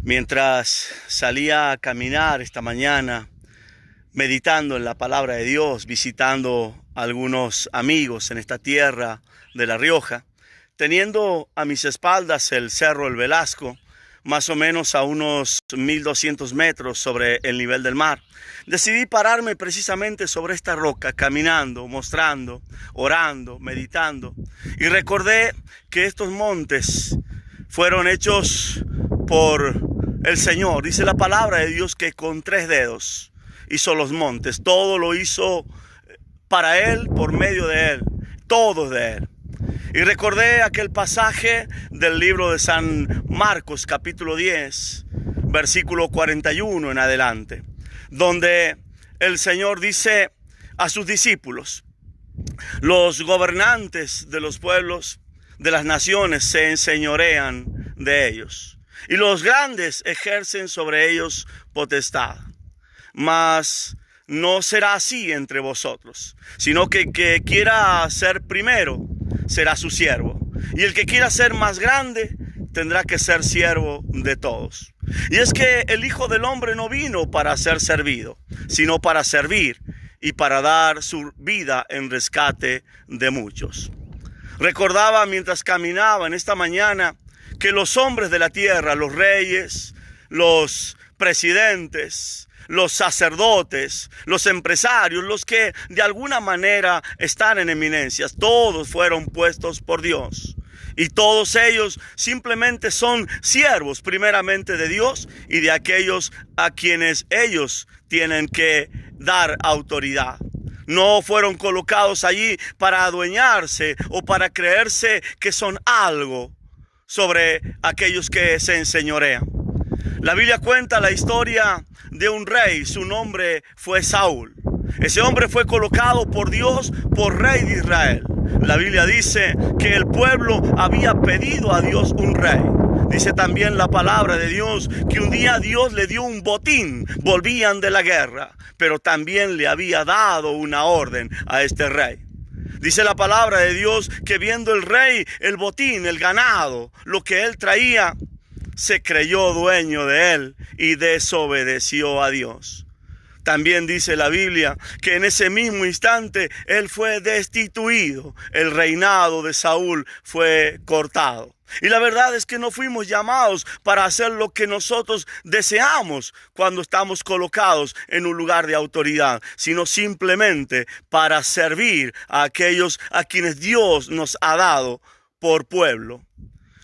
Mientras salía a caminar esta mañana, meditando en la palabra de Dios, visitando a algunos amigos en esta tierra de La Rioja, teniendo a mis espaldas el Cerro El Velasco, más o menos a unos 1200 metros sobre el nivel del mar, decidí pararme precisamente sobre esta roca, caminando, mostrando, orando, meditando, y recordé que estos montes fueron hechos por el Señor. Dice la palabra de Dios que con 3 dedos hizo los montes. Todo lo hizo para Él, por medio de Él. Todo es de Él. Y recordé aquel pasaje del libro de San Marcos, capítulo 10, versículo 41 en adelante, donde el Señor dice a sus discípulos: los gobernantes de los pueblos, de las naciones, se enseñorean de ellos, y los grandes ejercen sobre ellos potestad. Mas no será así entre vosotros, sino que el que quiera ser primero será su siervo, y el que quiera ser más grande tendrá que ser siervo de todos. Y es que el Hijo del Hombre no vino para ser servido, sino para servir y para dar su vida en rescate de muchos. Recordaba mientras caminaba en esta mañana que los hombres de la tierra, los reyes, los presidentes, los sacerdotes, los empresarios, los que de alguna manera están en eminencias, todos fueron puestos por Dios. Y todos ellos simplemente son siervos primeramente de Dios y de aquellos a quienes ellos tienen que dar autoridad. No fueron colocados allí para adueñarse o para creerse que son algo sobre aquellos que se enseñorean. La Biblia cuenta la historia de un rey, su nombre fue Saúl. Ese hombre fue colocado por Dios por rey de Israel. La Biblia dice que el pueblo había pedido a Dios un rey. Dice también la palabra de Dios que un día Dios le dio un botín, volvían de la guerra, pero también le había dado una orden a este rey. Dice la palabra de Dios que viendo el rey el botín, el ganado, lo que él traía, se creyó dueño de él y desobedeció a Dios. También dice la Biblia que en ese mismo instante él fue destituido, el reinado de Saúl fue cortado. Y la verdad es que no fuimos llamados para hacer lo que nosotros deseamos cuando estamos colocados en un lugar de autoridad, sino simplemente para servir a aquellos a quienes Dios nos ha dado por pueblo.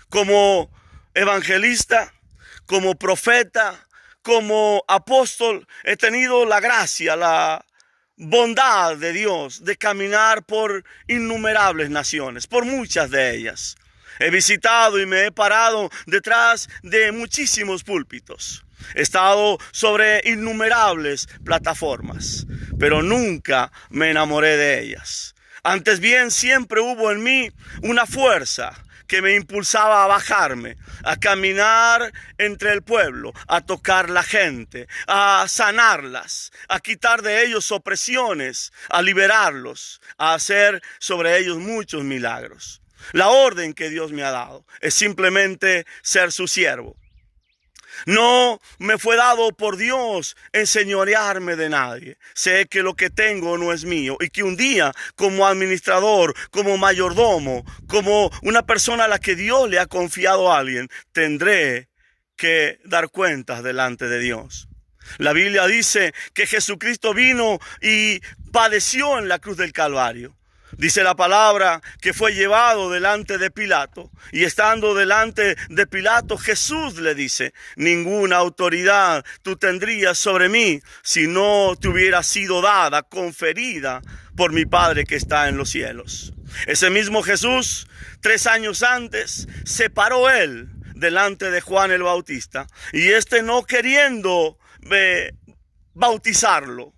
Como evangelista, como profeta, como apóstol, he tenido la gracia, la bondad de Dios de caminar por innumerables naciones, por muchas de ellas. He visitado y me he parado detrás de muchísimos púlpitos. He estado sobre innumerables plataformas, pero nunca me enamoré de ellas. Antes bien, siempre hubo en mí una fuerza que me impulsaba a bajarme, a caminar entre el pueblo, a tocar la gente, a sanarlas, a quitar de ellos opresiones, a liberarlos, a hacer sobre ellos muchos milagros. La orden que Dios me ha dado es simplemente ser su siervo. No me fue dado por Dios enseñorearme de nadie. Sé que lo que tengo no es mío y que un día como administrador, como mayordomo, como una persona a la que Dios le ha confiado a alguien, tendré que dar cuentas delante de Dios. La Biblia dice que Jesucristo vino y padeció en la cruz del Calvario. Dice la palabra que fue llevado delante de Pilato, y estando delante de Pilato, Jesús le dice: ninguna autoridad tú tendrías sobre mí si no te hubiera sido dada, conferida por mi Padre que está en los cielos. Ese mismo Jesús, 3 años antes, se paró él delante de Juan el Bautista, y no queriendo bautizarlo,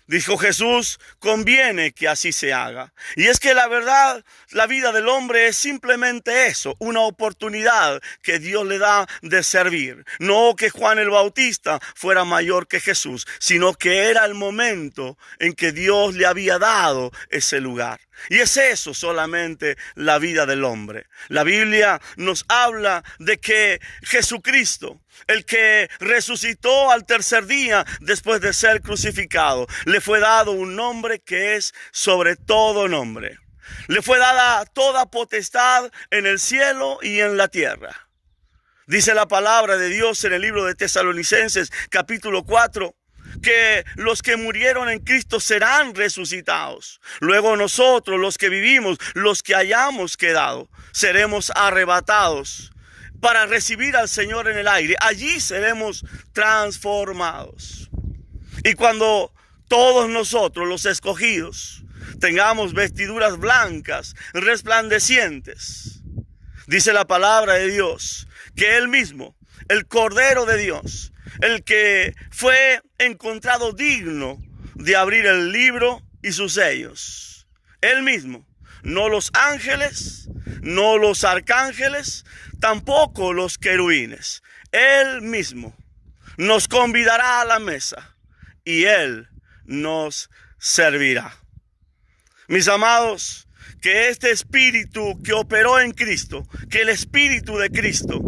Dijo Jesús, conviene que así se haga. Y es que la verdad, la vida del hombre es simplemente eso, una oportunidad que Dios le da de servir. No que Juan el Bautista fuera mayor que Jesús, sino que era el momento en que Dios le había dado ese lugar. Y es eso solamente la vida del hombre. La Biblia nos habla de que Jesucristo, el que resucitó al tercer día después de ser crucificado, le fue dado un nombre que es sobre todo nombre. Le fue dada toda potestad en el cielo y en la tierra. Dice la palabra de Dios en el libro de Tesalonicenses, capítulo 4, que los que murieron en Cristo serán resucitados. Luego nosotros, los que vivimos, los que hayamos quedado, seremos arrebatados para recibir al Señor en el aire. Allí seremos transformados. Y cuando todos nosotros, los escogidos, tengamos vestiduras blancas, resplandecientes, dice la palabra de Dios, que Él mismo, el Cordero de Dios, el que fue encontrado digno de abrir el libro y sus sellos, Él mismo, no los ángeles, no los arcángeles, tampoco los querubines, Él mismo nos convidará a la mesa y Él nos servirá. Mis amados, que este espíritu que operó en Cristo, que el espíritu de Cristo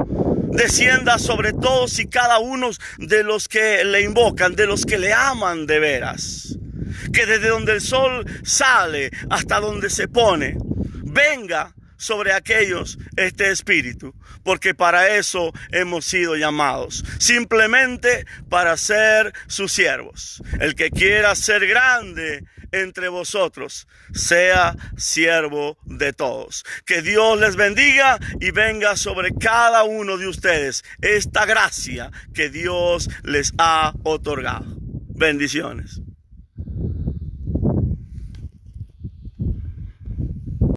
descienda sobre todos y cada uno de los que le invocan, de los que le aman de veras. Que desde donde el sol sale hasta donde se pone, venga sobre aquellos este espíritu, porque para eso hemos sido llamados, simplemente para ser sus siervos. El que quiera ser grande entre vosotros, sea siervo de todos. Que Dios les bendiga y venga sobre cada uno de ustedes esta gracia que Dios les ha otorgado. Bendiciones.